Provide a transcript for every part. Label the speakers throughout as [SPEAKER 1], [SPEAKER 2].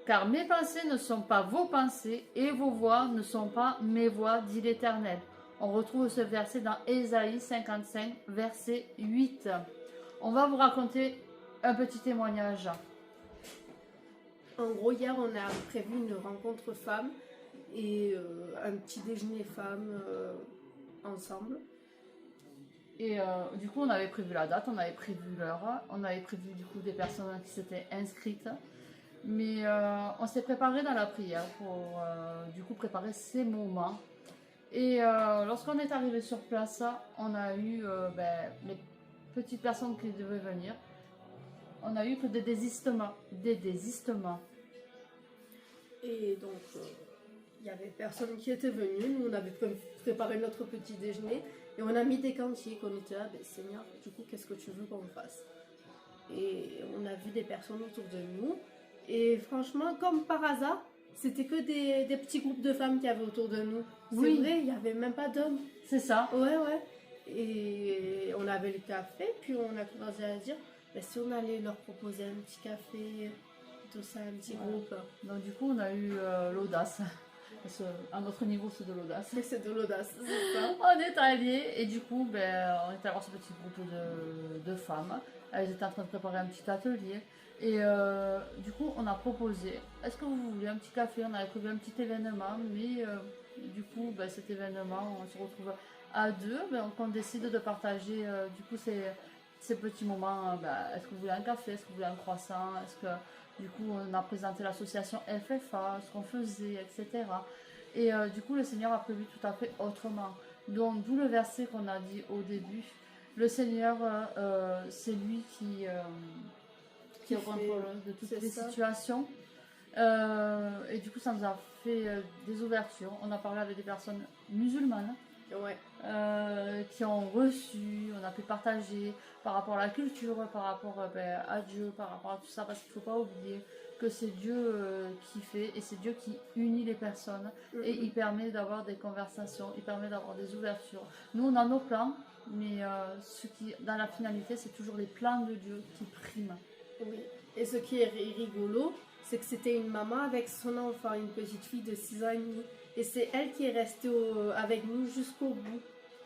[SPEAKER 1] Car mes pensées ne sont pas vos pensées et vos voix ne sont pas mes voix, dit l'Éternel. On retrouve ce verset dans Ésaïe 55, verset 8. On va vous raconter un petit témoignage.
[SPEAKER 2] En gros, hier, on a prévu une rencontre femme et un petit déjeuner femme ensemble.
[SPEAKER 1] Et du coup, on avait prévu la date, on avait prévu l'heure, on avait prévu du coup des personnes qui s'étaient inscrites. Mais on s'est préparé dans la prière pour du coup préparer ces moments. Et lorsqu'on est arrivé sur place, on a eu les petites personnes qui devaient venir. On a eu que des désistements. Des désistements.
[SPEAKER 2] Et donc, il y avait personne qui était venue. Nous, on avait préparé notre petit déjeuner et on a mis des cantiers qu'on était là. Ben, Seigneur, du coup, qu'est-ce que tu veux qu'on fasse? Et on a vu des personnes autour de nous. Et franchement, comme par hasard, c'était que des petits groupes de femmes qu'il y avait autour de nous.
[SPEAKER 1] Oui.
[SPEAKER 2] C'est vrai, il n'y avait même pas d'hommes.
[SPEAKER 1] C'est ça.
[SPEAKER 2] Ouais, ouais. Et on avait le café, puis on a commencé à dire, ben, si on allait leur proposer un petit café, tout ça, un petit groupe.
[SPEAKER 1] Donc du coup, on a eu l'audace. Parce qu'à notre niveau, c'est de l'audace.
[SPEAKER 2] Mais c'est de l'audace, c'est ça.
[SPEAKER 1] On est allés et du coup, on est allé voir ce petit groupe de femmes. Elles étaient en train de préparer un petit atelier. Et du coup, on a proposé, est-ce que vous voulez un petit café? On avait prévu un petit événement, mais du coup, cet événement, on se retrouve à deux. Donc on décide de partager du coup ces petits moments. Est-ce que vous voulez un café? Est-ce que vous voulez un croissant? Est-ce que du coup, on a présenté l'association FFA, ce qu'on faisait, etc. Et du coup, le Seigneur a prévu tout à fait autrement. Donc, d'où le verset qu'on a dit au début. Le Seigneur, c'est lui qui est au contrôle de toutes les situations. Et du coup, ça nous a fait des ouvertures. On a parlé avec des personnes musulmanes.
[SPEAKER 2] Ouais.
[SPEAKER 1] Qui ont reçu, on a pu partager par rapport à la culture, par rapport à Dieu, par rapport à tout ça, parce qu'il ne faut pas oublier que c'est Dieu qui fait et c'est Dieu qui unit les personnes et il permet d'avoir des conversations, il permet d'avoir des ouvertures. Nous, on a nos plans, mais ce qui, dans la finalité, c'est toujours les plans de Dieu qui priment.
[SPEAKER 2] Oui. Et ce qui est rigolo, c'est que c'était une maman avec son enfant, une petite fille de 6 ans et demi. Et c'est elle qui est restée avec nous jusqu'au bout.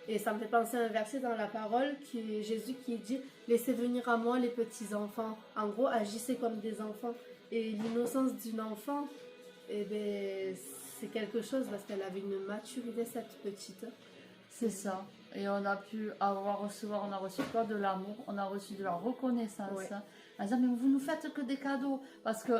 [SPEAKER 2] Et ça me fait penser à un verset dans la parole qui est Jésus qui dit « Laissez venir à moi les petits enfants ». En gros, agissez comme des enfants. Et l'innocence d'une enfant, c'est quelque chose parce qu'elle avait une maturité, cette petite.
[SPEAKER 1] C'est ça. Et on a pu recevoir, on a reçu quoi? De l'amour, on a reçu de la reconnaissance. Ouais. Elle disait, mais vous nous faites que des cadeaux. Parce qu'il